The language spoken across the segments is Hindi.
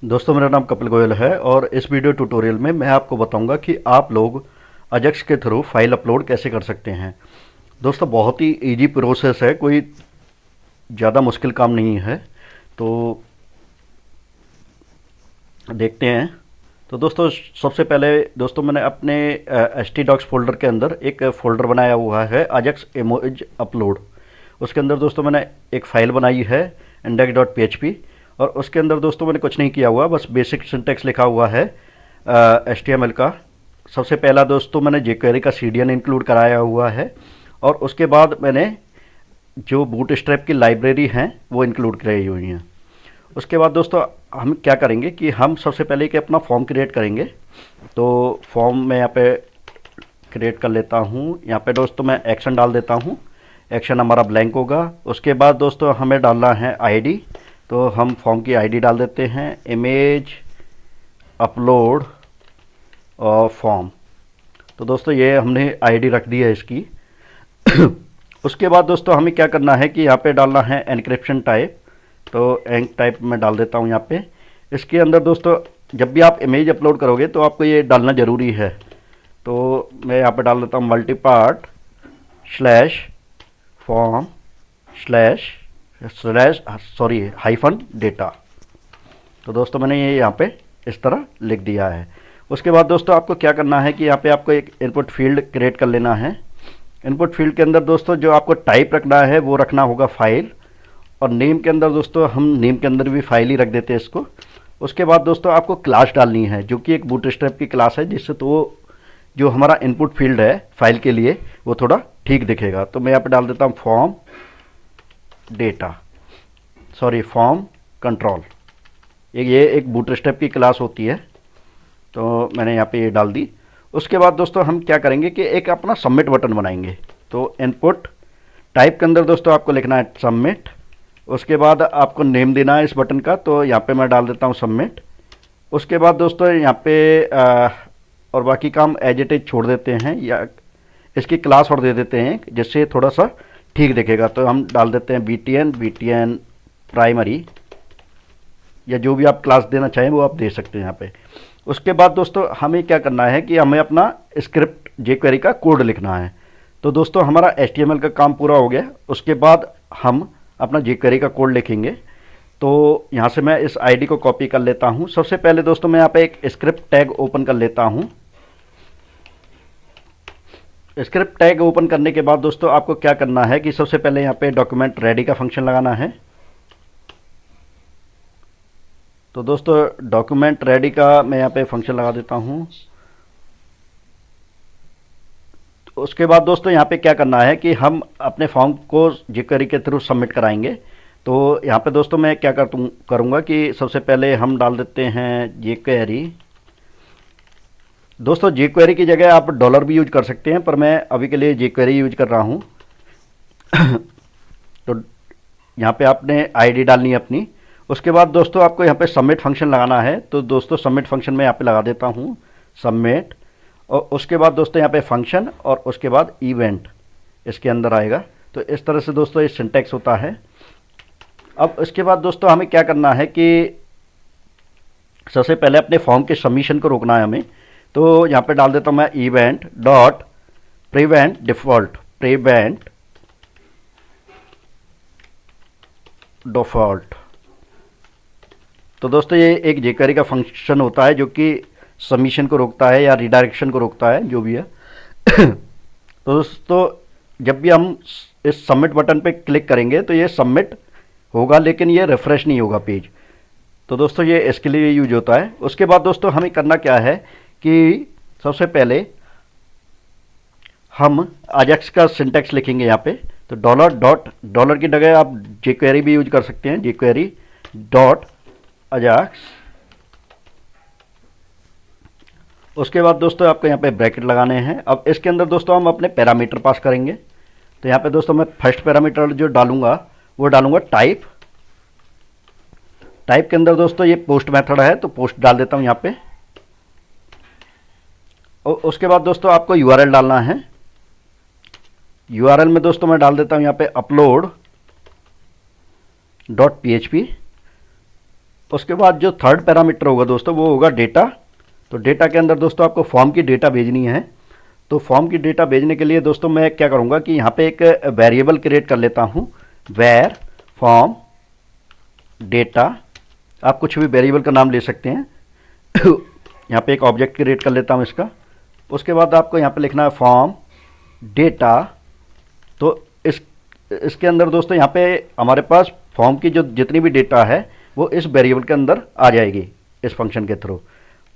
दोस्तों, मेरा नाम कपिल गोयल है और इस वीडियो ट्यूटोरियल में मैं आपको बताऊंगा कि आप लोग अजक्स के थ्रू फाइल अपलोड कैसे कर सकते हैं। दोस्तों, बहुत ही इजी प्रोसेस है, कोई ज़्यादा मुश्किल काम नहीं है। तो देखते हैं। तो दोस्तों, सबसे पहले दोस्तों मैंने अपने htdocs फोल्डर के अंदर एक फ़ोल्डर बनाया हुआ है अजक्स इमेज अपलोड। उसके अंदर दोस्तों मैंने एक फ़ाइल बनाई है index.php और उसके अंदर दोस्तों मैंने कुछ नहीं किया हुआ, बस बेसिक सिंटैक्स लिखा हुआ है HTML का। सबसे पहला दोस्तों मैंने jQuery का CDN इंक्लूड कराया हुआ है और उसके बाद मैंने जो बूटस्ट्रैप की लाइब्रेरी हैं वो इंक्लूड कराई हुई हैं। उसके बाद दोस्तों हम क्या करेंगे कि हम सबसे पहले कि अपना फॉर्म क्रिएट करेंगे। तो फॉर्म मैं यहाँ पे क्रिएट कर लेता हूँ। यहाँ पे दोस्तों मैं एक्शन डाल देता हूँ। एक्शन हमारा ब्लैंक होगा। उसके बाद दोस्तों हमें डालना है आईडी। तो हम फॉर्म की आईडी डाल देते हैं, इमेज अपलोड और फॉर्म। तो दोस्तों ये हमने आईडी रख दी है इसकी। उसके बाद दोस्तों हमें क्या करना है कि यहाँ पे डालना है एन्क्रिप्शन टाइप। तो एंक टाइप में डाल देता हूँ यहाँ पे। इसके अंदर दोस्तों जब भी आप इमेज अपलोड करोगे तो आपको ये डालना ज़रूरी है। तो मैं यहाँ पे डाल देता हूँ multipart slash form slash slash sorry hyphen data. तो दोस्तों मैंने ये यहाँ पे इस तरह लिख दिया है। उसके बाद दोस्तों आपको क्या करना है कि यहाँ पे आपको एक इनपुट फील्ड क्रिएट कर लेना है। इनपुट फील्ड के अंदर दोस्तों जो आपको टाइप रखना है वो रखना होगा फाइल, और नेम के अंदर दोस्तों हम नेम के अंदर भी फाइल ही रख देते हैं इसको। उसके बाद दोस्तों आपको क्लास डालनी है जो कि एक बूटस्ट्रैप की क्लास है, जिससे तो जो हमारा इनपुट फील्ड है फाइल के लिए वो थोड़ा ठीक दिखेगा। तो मैं यहाँ पे डाल देता हूँ form data, sorry form control. ये एक बूटस्ट्रैप की क्लास होती है। तो मैंने यहाँ पे ये डाल दी। उसके बाद दोस्तों हम क्या करेंगे कि एक अपना सबमिट बटन बनाएंगे। तो इनपुट टाइप के अंदर दोस्तों आपको लिखना है सबमिट। उसके बाद आपको नेम देना है इस बटन का। तो यहाँ पे मैं डाल देता हूँ सबमिट। उसके बाद दोस्तों यहाँ पे और बाकी काम एज इट इज छोड़ देते हैं, या इसकी क्लास और दे देते हैं जिससे थोड़ा सा ठीक दिखेगा। तो हम डाल देते हैं BTN प्राइमरी, या जो भी आप क्लास देना चाहें वो आप दे सकते हैं यहाँ पे। उसके बाद दोस्तों हमें क्या करना है कि हमें अपना स्क्रिप्ट jQuery का कोड लिखना है। तो दोस्तों हमारा HTML का काम पूरा हो गया। उसके बाद हम अपना jQuery का कोड लिखेंगे। तो यहाँ से मैं इस आईडी को कॉपी कर लेता हूँ। सबसे पहले दोस्तों मैं यहाँ पे एक स्क्रिप्ट टैग ओपन कर लेता हूँ। स्क्रिप्ट टैग ओपन करने के बाद दोस्तों आपको क्या करना है कि सबसे पहले यहाँ पे डॉक्यूमेंट रेडी का फंक्शन लगाना है। तो दोस्तों डॉक्यूमेंट रेडी का मैं यहाँ पे फंक्शन लगा देता हूँ। तो उसके बाद दोस्तों यहाँ पे क्या करना है कि हम अपने फॉर्म को jQuery के थ्रू सबमिट कराएंगे। तो यहाँ पे दोस्तों मैं क्या करूँगा कि सबसे पहले हम डाल देते हैं jQuery। दोस्तों jQuery की जगह आप डॉलर भी यूज कर सकते हैं, पर मैं अभी के लिए jQuery यूज कर रहा हूँ। तो यहाँ पे आपने आईडी डालनी है अपनी। उसके बाद दोस्तों आपको यहाँ पे सबमिट फंक्शन लगाना है। तो दोस्तों सबमिट फंक्शन में यहाँ पे लगा देता हूँ सबमिट। और उसके बाद दोस्तों यहाँ पे फंक्शन और उसके बाद इवेंट इसके अंदर आएगा। तो इस तरह से दोस्तों ये सिंटैक्स होता है। अब इसके बाद दोस्तों हमें क्या करना है कि सबसे पहले अपने फॉर्म के सबमिशन को रोकना है हमें। तो यहाँ पे डाल देता हूँ मैं event dot prevent default, prevent default. तो दोस्तों ये एक jQuery का फंक्शन होता है जो कि सबमिशन को रोकता है या रिडायरेक्शन को रोकता है, जो भी है। तो दोस्तों जब भी हम इस सबमिट बटन पे क्लिक करेंगे तो ये सबमिट होगा, लेकिन ये रिफ्रेश नहीं होगा पेज। तो दोस्तों ये इसके लिए यूज होता है। उसके बाद दोस्तों हमें करना क्या है कि सबसे पहले हम अजक्स का सिंटैक्स लिखेंगे यहाँ पे। तो डॉलर की जगह आप jQuery भी यूज कर सकते हैं, jQuery डॉट अजक्स। उसके बाद दोस्तों आपको यहाँ पे ब्रैकेट लगाने हैं। अब इसके अंदर दोस्तों हम अपने पैरामीटर पास करेंगे। तो यहाँ पे दोस्तों मैं फर्स्ट पैरामीटर जो डालूंगा वो डालूंगा टाइप। टाइप के अंदर दोस्तों ये पोस्ट मेथड है, तो पोस्ट डाल देता हूँ यहाँ पे। और उसके बाद दोस्तों आपको URL डालना है। URL में दोस्तों मैं डाल देता हूँ यहाँ पे upload.php। उसके बाद जो थर्ड पैरामीटर होगा दोस्तों वो होगा डेटा। तो डेटा के अंदर दोस्तों आपको फॉर्म की डेटा भेजनी है। तो फॉर्म की डेटा भेजने के लिए दोस्तों मैं क्या करूँगा कि यहाँ पे एक वेरिएबल क्रिएट कर लेता हूँ, वेर फॉर्म डेटा। आप कुछ भी वेरिएबल का नाम ले सकते हैं। यहाँ पे एक ऑब्जेक्ट क्रिएट कर लेता हूँ इसका। उसके बाद आपको यहाँ पे लिखना है फॉर्म डेटा। तो इसके अंदर दोस्तों यहाँ पे हमारे पास फॉर्म की जो जितनी भी डेटा है वो इस वेरिएबल के अंदर आ जाएगी इस फंक्शन के थ्रू।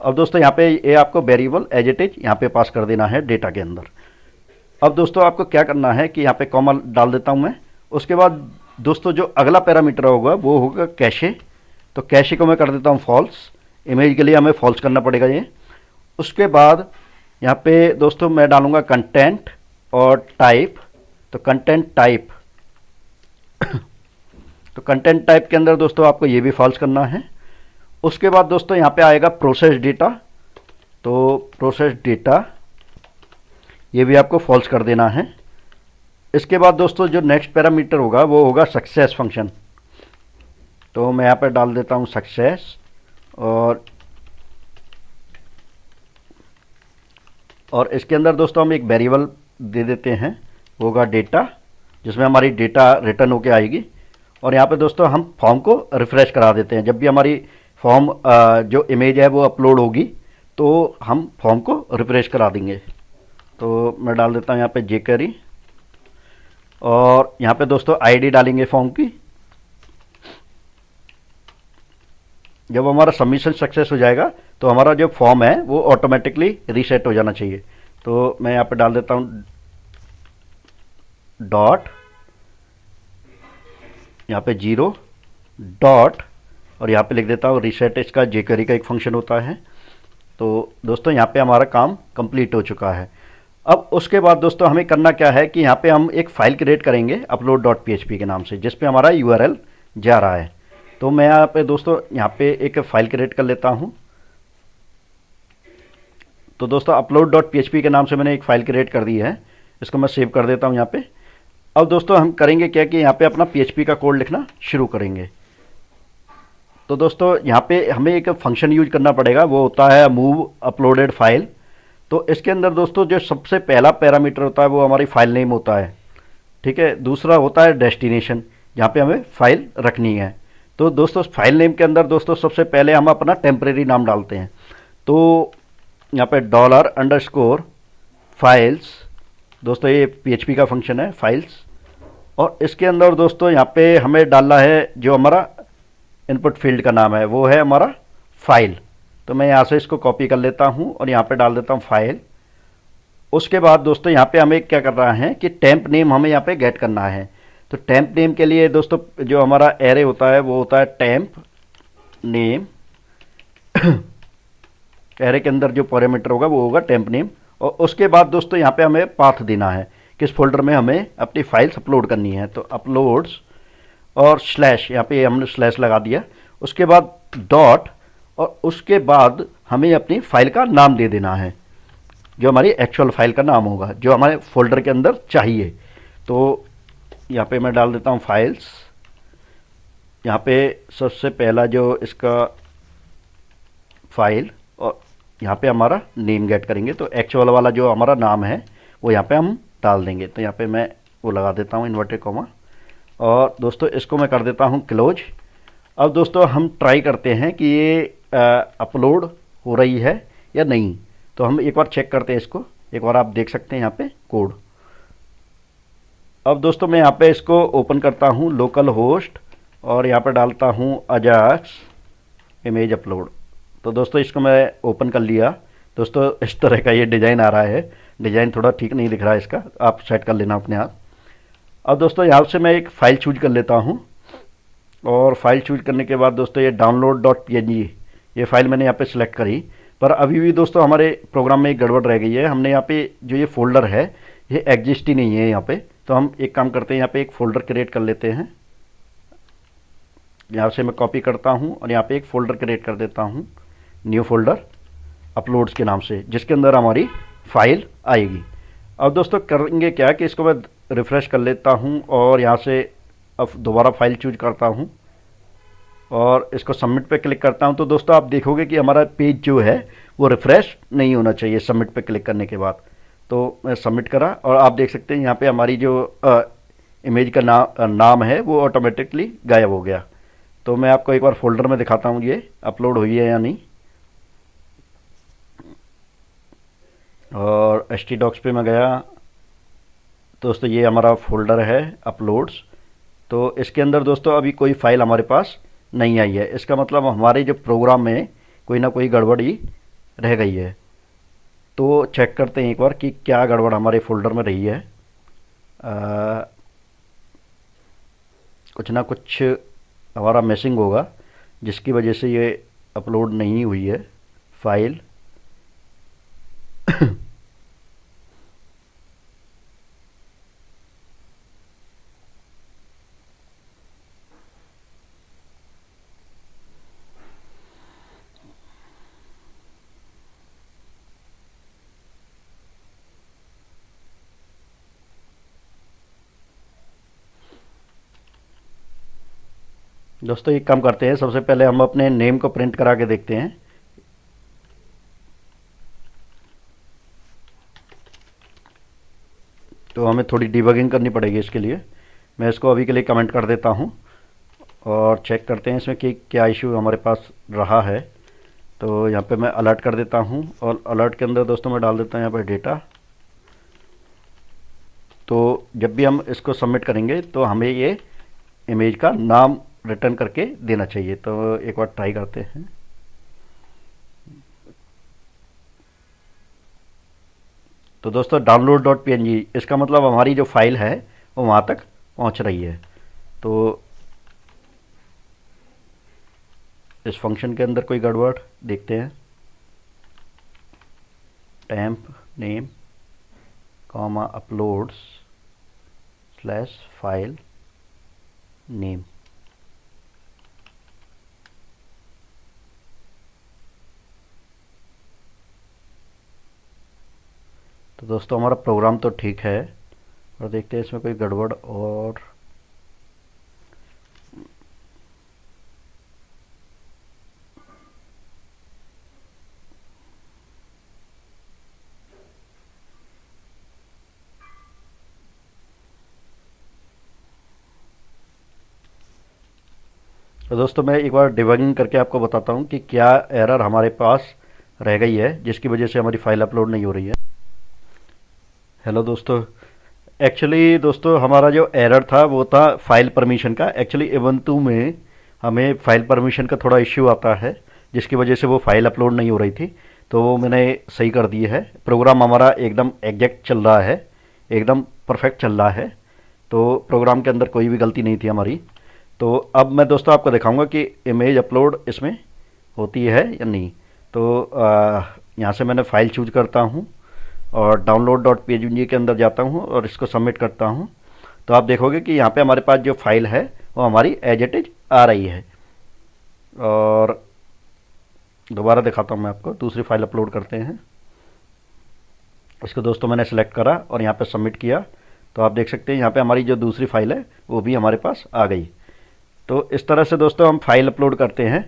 अब दोस्तों यहाँ पे ये आपको वेरिएबल एज इट इज यहाँ पे पास कर देना है डेटा के अंदर। अब दोस्तों आपको क्या करना है कि यहाँ पे कॉमा डाल देता हूँ मैं। उसके बाद दोस्तों जो अगला पैरामीटर होगा वो होगा कैशे। तो कैशे को मैं कर देता हूँ फॉल्स। इमेज के लिए हमें फॉल्स करना पड़ेगा ये। उसके बाद यहाँ पे दोस्तों मैं डालूंगा कंटेंट और टाइप। तो कंटेंट टाइप तो कंटेंट टाइप के अंदर दोस्तों आपको ये भी फॉल्स करना है। उसके बाद दोस्तों यहाँ पे आएगा प्रोसेस डेटा। तो प्रोसेस डेटा ये भी आपको फॉल्स कर देना है। इसके बाद दोस्तों जो नेक्स्ट पैरामीटर होगा वो होगा सक्सेस फंक्शन। तो मैं यहाँ पे डाल देता हूँ सक्सेस और इसके अंदर दोस्तों हम एक वेरिएबल दे देते हैं, वो होगा डेटा, जिसमें हमारी डेटा रिटर्न होके आएगी। और यहाँ पे दोस्तों हम फॉर्म को रिफ्रेश करा देते हैं। जब भी हमारी फॉर्म जो इमेज है वो अपलोड होगी तो हम फॉर्म को रिफ्रेश करा देंगे। तो मैं डाल देता हूँ यहाँ पे jQuery और यहाँ पे दोस्तों आईडी डालेंगे फॉर्म की। जब हमारा सबमिशन सक्सेस हो जाएगा तो हमारा जो फॉर्म है वो ऑटोमेटिकली रीसेट हो जाना चाहिए। तो मैं यहाँ पे डाल देता हूँ डॉट, यहाँ पे 0 डॉट और यहाँ पे लिख देता हूँ रीसेट। इसका jQuery का एक फंक्शन होता है। तो दोस्तों यहाँ पे हमारा काम कंप्लीट हो चुका है। अब उसके बाद दोस्तों हमें करना क्या है कि यहाँ पे हम एक फाइल क्रिएट करेंगे upload.php के नाम से, जिस पे हमारा URL जा रहा है। तो मैं यहाँ पे दोस्तों यहाँ पे एक फाइल क्रिएट कर लेता हूँ। तो दोस्तों upload.php के नाम से मैंने एक फाइल क्रिएट कर दी है। इसको मैं सेव कर देता हूँ यहाँ पे। अब दोस्तों हम करेंगे क्या कि यहाँ पे अपना PHP का कोड लिखना शुरू करेंगे। तो दोस्तों यहाँ पे हमें एक फंक्शन यूज करना पड़ेगा, वो होता है मूव अपलोडेड फाइल। तो इसके अंदर दोस्तों जो सबसे पहला पैरामीटर होता है वो हमारी फाइल नेम होता है, ठीक है। दूसरा होता है डेस्टिनेशन, जहाँ पे हमें फाइल रखनी है। तो दोस्तों फाइल नेम के अंदर दोस्तों सबसे पहले हम अपना टेम्परेरी नाम डालते हैं। तो यहाँ पे $_ फाइल्स, दोस्तों ये PHP का फंक्शन है फाइल्स। और इसके अंदर दोस्तों यहाँ पे हमें डालना है जो हमारा इनपुट फील्ड का नाम है वो है हमारा फाइल। तो मैं यहाँ से इसको कॉपी कर लेता हूँ और यहाँ पे डाल देता हूँ फाइल। उसके बाद दोस्तों यहाँ पे हमें क्या कर रहा है कि टेम्प नेम हमें यहाँ पे गेट करना है। तो टेम्प नेम के लिए दोस्तों जो हमारा एरे होता है वो होता है टेम्प नेम। एरे के अंदर जो पैरामीटर होगा वो होगा टेम्प नेम। और उसके बाद दोस्तों यहाँ पे हमें पाथ देना है, किस फोल्डर में हमें अपनी फाइल्स अपलोड करनी है। तो अपलोड्स और स्लैश, यहाँ पे हमने स्लैश लगा दिया। उसके बाद डॉट और उसके बाद हमें अपनी फाइल का नाम दे देना है, जो हमारी एक्चुअल फाइल का नाम होगा, जो हमारे फोल्डर के अंदर चाहिए। तो यहाँ पे मैं डाल देता हूँ फाइल्स। यहाँ पे सबसे पहला जो इसका फाइल और यहाँ पे हमारा नेम गेट करेंगे। तो एक्चुअल वाला जो हमारा नाम है वो यहाँ पे हम डाल देंगे। तो यहाँ पे मैं वो लगा देता हूँ इन्वर्टेड कॉमा और दोस्तों इसको मैं कर देता हूँ क्लोज। अब दोस्तों हम ट्राई करते हैं कि ये अपलोड हो रही है या नहीं। तो हम एक बार चेक करते हैं इसको। एक बार आप देख सकते हैं यहाँ पे कोड। अब दोस्तों मैं यहाँ पे इसको ओपन करता हूँ लोकल होस्ट और यहाँ पे डालता हूँ अजाक्स इमेज अपलोड। तो दोस्तों इसको मैं ओपन कर लिया। दोस्तों इस तरह का ये डिज़ाइन आ रहा है। डिज़ाइन थोड़ा ठीक नहीं दिख रहा है इसका, आप सेट कर लेना अपने आप। अब दोस्तों यहाँ से मैं एक फ़ाइल चूज कर लेता हूँ और फाइल चूज करने के बाद दोस्तों ये download.png ये फ़ाइल मैंने यहाँ पे सिलेक्ट करी। पर अभी भी दोस्तों हमारे प्रोग्राम में एक गड़बड़ रह गई है। हमने यहाँ पे जो ये फ़ोल्डर है ये एग्जिस्ट ही नहीं है यहाँ पे। तो हम एक काम करते हैं, यहाँ पे एक फ़ोल्डर क्रिएट कर लेते हैं। यहाँ से मैं कॉपी करता हूँ और यहाँ पे एक फ़ोल्डर क्रिएट कर देता हूँ, न्यू फोल्डर अपलोड्स के नाम से, जिसके अंदर हमारी फ़ाइल आएगी। अब दोस्तों करेंगे क्या कि इसको मैं रिफ़्रेश कर लेता हूँ और यहाँ से अब दोबारा फाइल चूज करता हूँ और इसको सबमिट पे क्लिक करता हूं तो दोस्तों आप देखोगे कि हमारा पेज जो है वो रिफ़्रेश नहीं होना चाहिए सबमिट पे क्लिक करने के बाद। तो मैं सबमिट करा और आप देख सकते हैं यहाँ पे हमारी जो इमेज का नाम है वो ऑटोमेटिकली गायब हो गया। तो मैं आपको एक बार फोल्डर में दिखाता हूँ ये अपलोड हुई है या नहीं। और htdocs पे मैं गया। दोस्तों ये हमारा फोल्डर है अपलोड्स। तो इसके अंदर दोस्तों अभी कोई फाइल हमारे पास नहीं आई है। इसका मतलब हमारे जो प्रोग्राम में कोई ना कोई गड़बड़ी रह गई है। तो चेक करते हैं एक बार कि क्या गड़बड़ हमारे फोल्डर में रही है। कुछ ना कुछ हमारा मिसिंग होगा जिसकी वजह से ये अपलोड नहीं हुई है फाइल। दोस्तों एक काम करते हैं, सबसे पहले हम अपने नेम को प्रिंट करा के देखते हैं। तो हमें थोड़ी डिबगिंग करनी पड़ेगी इसके लिए। मैं इसको अभी के लिए कमेंट कर देता हूं और चेक करते हैं इसमें कि क्या इशू हमारे पास रहा है। तो यहाँ पे मैं अलर्ट कर देता हूं और अलर्ट के अंदर दोस्तों मैं डाल देता हूँ यहाँ पे डेटा। तो जब भी हम इसको सबमिट करेंगे तो हमें ये इमेज का नाम रिटर्न करके देना चाहिए। तो एक बार ट्राई करते हैं। तो दोस्तों download.png इसका मतलब हमारी जो फाइल है वो वहाँ तक पहुँच रही है। तो इस फंक्शन के अंदर कोई गड़बड़ देखते हैं। temp name comma uploads slash file name. तो दोस्तों हमारा प्रोग्राम तो ठीक है और देखते हैं इसमें कोई गड़बड़ और तो दोस्तों मैं एक बार डिबगिंग करके आपको बताता हूँ कि क्या एरर हमारे पास रह गई है जिसकी वजह से हमारी फाइल अपलोड नहीं हो रही है। हेलो दोस्तों, एक्चुअली दोस्तों हमारा जो एरर था वो था फाइल परमिशन का। एक्चुअली ubuntu में हमें फाइल परमिशन का थोड़ा इश्यू आता है जिसकी वजह से वो फाइल अपलोड नहीं हो रही थी। तो वो मैंने सही कर दी है। प्रोग्राम हमारा एकदम एग्जैक्ट चल रहा है, एकदम परफेक्ट चल रहा है। तो प्रोग्राम के अंदर कोई भी गलती नहीं थी हमारी। तो अब मैं दोस्तों आपको दिखाऊंगा कि इमेज अपलोड इसमें होती है या नहीं। तो यहाँ से मैंने फाइल चूज करता हूँ और download.png के अंदर जाता हूँ और इसको सबमिट करता हूँ। तो आप देखोगे कि यहाँ पे हमारे पास जो फाइल है वो हमारी एज इट इज आ रही है। और दोबारा दिखाता हूँ मैं आपको, दूसरी फाइल अपलोड करते हैं। इसको दोस्तों मैंने सेलेक्ट करा और यहाँ पे सबमिट किया। तो आप देख सकते हैं यहाँ पे हमारी जो दूसरी फाइल है वो भी हमारे पास आ गई। तो इस तरह से दोस्तों हम फाइल अपलोड करते हैं।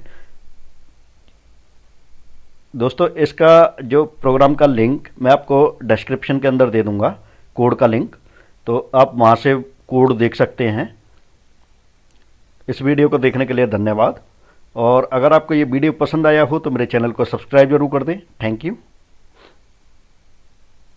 दोस्तों इसका जो प्रोग्राम का लिंक मैं आपको डिस्क्रिप्शन के अंदर दे दूंगा, कोड का लिंक। तो आप वहाँ से कोड देख सकते हैं। इस वीडियो को देखने के लिए धन्यवाद। और अगर आपको ये वीडियो पसंद आया हो तो मेरे चैनल को सब्सक्राइब जरूर कर दें। Thank you.